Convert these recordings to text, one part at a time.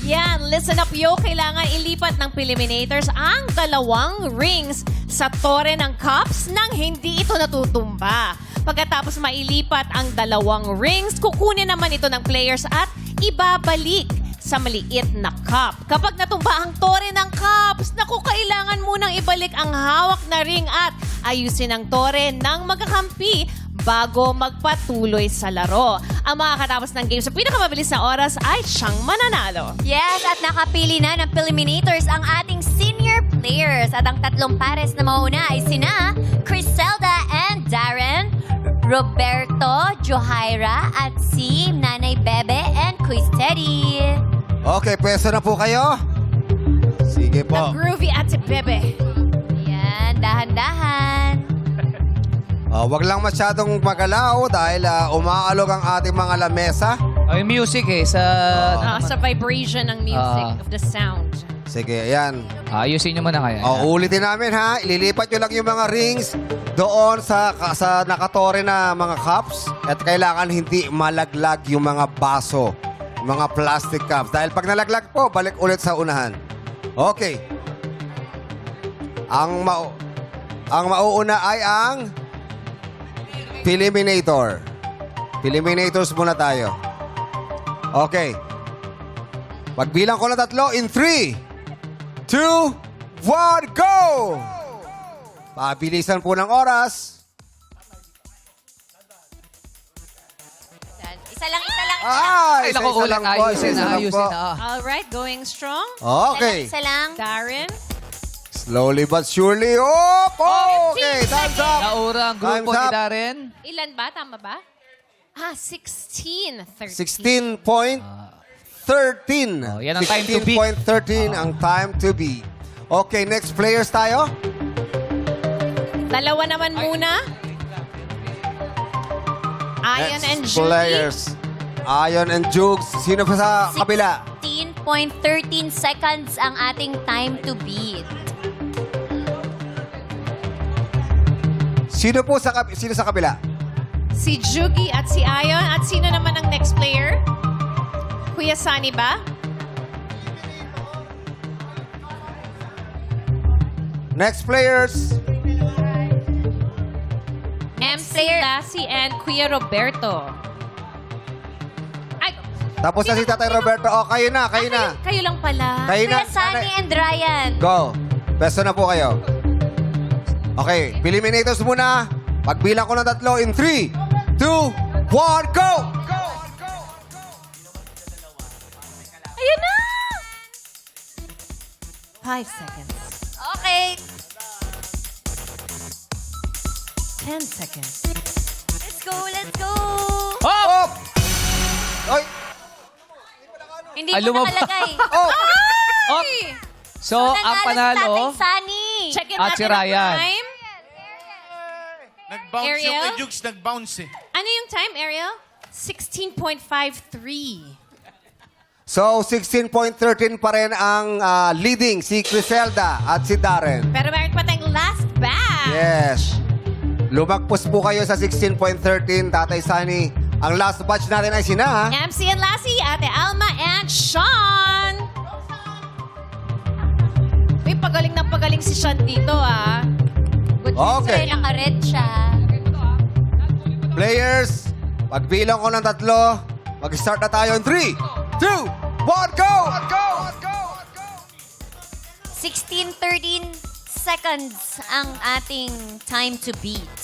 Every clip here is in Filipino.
Yan, listen up yo. Kailangan ilipat ng Peliminators ang 2 rings sa tore ng cups nang hindi ito natutumba. Pagkatapos mailipat ang 2 rings, kukunin naman ito ng players at ibabalik sa maliit na cup. Kapag natumba ang tore ng cups, naku, kailangan munang ibalik ang hawak na ring at ayusin ang tore ng magkakampi bago magpatuloy sa laro. Ang makakatapos ng game sa pinakamabilis na oras ay siyang mananalo. Yes, at nakapili na ng Peliminators ang ating senior players. At ang 3 pares na mauna ay sina Criselda and Darren, Roberto, Johaira, at si Nanay Bebe and Quiz Teddy. Okay, pwesto na po kayo. Sige The po. groovy Ate Bebe. Yan, dahan-dahan. Wag lang masyadong magalaw dahil umaalog ang ating mga lamesa. Yung music sa... Sa vibration ng music, Ah. of the sound. Sige, ayan. Ayusin nyo muna kaya. Ulitin namin ha. Ililipat nyo lang yung mga rings doon sa nakatore na mga cups. At kailangan hindi malaglag yung mga baso, mga plastic cups. Dahil pag nalaglag po, balik ulit sa unahan. Okay. Ang mauuna ay ang Peliminator. Peliminators muna tayo. Okay. Pagbilang ko na 3 in 3, 2, 1, go! Pabilisan po ng oras. Yan. Isa lang. Ay, naku, isa ulit. lang po, Ayusin isa na, lang ayusin po. na. Alright, going strong. Okay. Isa lang. Darren. Slowly but surely. Oh, okay. 15 Time's up. Naura ang grupo Time's ni up. Darren. Ilan ba? Tama ba? 16. 13. 16.13. Oh, yan ang time to beat. 16.13 ang time to beat. Okay, next players tayo. 2 naman muna. Ion and Next Judy. players. Ion and Jukes. Sino pa sa kabila? 16.13 seconds ang ating time to beat. Sino sa kabila? Si Jugi at si Ion. At sino naman ang next player? Kuya Sunny ba? Next players. MC Lassie and Kuya Roberto. Ay, Tapos na si Tatay Roberto. Oh, kayo na. kayo lang pala. Kayo na. Kuya Sunny and Ryan. Go. Pesto na po kayo. Okay, Peliminators muna. Pagbilang ko ng 3 in 3, 2, 1, go! Ayun na! 5 seconds. Okay. 10 seconds. Let's go. Oh! Oy! Hindi Ah, mo lumabas. nakalagay. Oh! Oh. So, ang panalo, Si Tatay Sunny. Check in At natin si ang Ryan. time. Nag-bounce Ariel? yung kay Jukes, nag-bounce eh. Ano yung time, Ariel? 16.53. So, 16.13 pa rin ang leading si Criselda at si Darren. Pero meron pa tayong last batch. Yes. Lumagpos po kayo sa 16.13, Tatay Sunny. Ang last batch natin ay sina. MC and Lassie, Ate Alma and Sean. Uy, pagaling si Sean dito, ah. Good Okay. Sir, naka-red siya. Players, pagbilang ko ng 3, mag-start na tayo in 3, 2, 1, go! 16.13 seconds ang ating time to beat.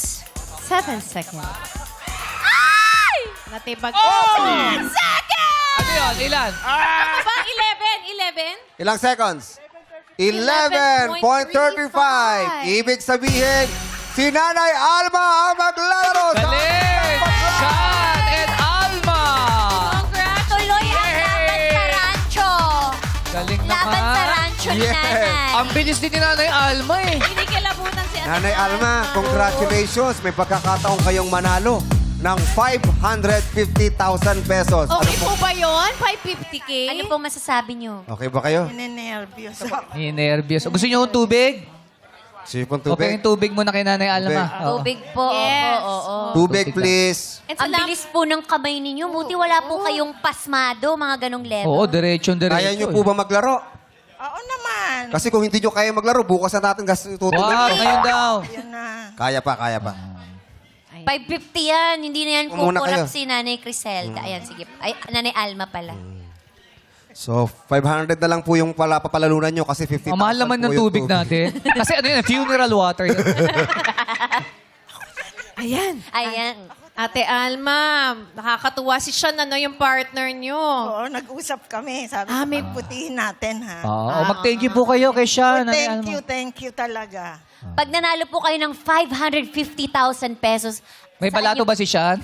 7 seconds. Natibag. ano yun? Ilan? Ano ba? 11? Ilang seconds? 11.35. Ibig sabihin, si Nanay Alma ang maglalaro sa Galing! Sean and Alma! Congrats! Tuloy ang laban sa rancho. Galing Laban sa naman. rancho ni Yes. Nanay. Ang bilis din ni Nanay Alma eh. Hindi kilabutan si Ate Nanay Alma, congratulations. May pagkakataon kayong manalo ng 550,000 pesos. Okay po ba yun? 550K? Ano pong masasabi nyo? Okay ba kayo? Nervyos. Gusto niyo ng tubig? Sipon Okay, tubig. yung tubig mo na kay Nanay Alma. Oo. Tubig po. Yes. Opo, oo. Tubig, Tubig lang. please. And Ang bilis po ng kamay ninyo. Buti wala po kayong pasmado, mga ganong level. Oo, diretso. Kaya nyo po ba maglaro? Oo naman. Kasi kung hindi nyo kaya maglaro, bukas na natin tutulog. Wow, ngayon daw. Yan na. Kaya pa, kaya pa. 550 yan. Hindi na yan Muna kukurap kayo. si Nanay Criselda. Ayan, sige. Ay, Nanay Alma pala. So, 500 na lang po yung papalalunan nyo kasi 50,000 Ang mahal naman ng po yung tubig natin. Kasi ano yun, funeral water yun. Ayan. Ayan. Ate Alma, nakakatuwa si Sean, ano yung partner nyo? Oo, nag-usap kami. Sabi ko, may- pagputihin natin, ha? Oo, mag-thank you po kayo kay Sean. Nanay Thank Alma. you talaga. Pag nanalo po kayo ng 550,000 pesos, May saan balato niyo ba si Sean?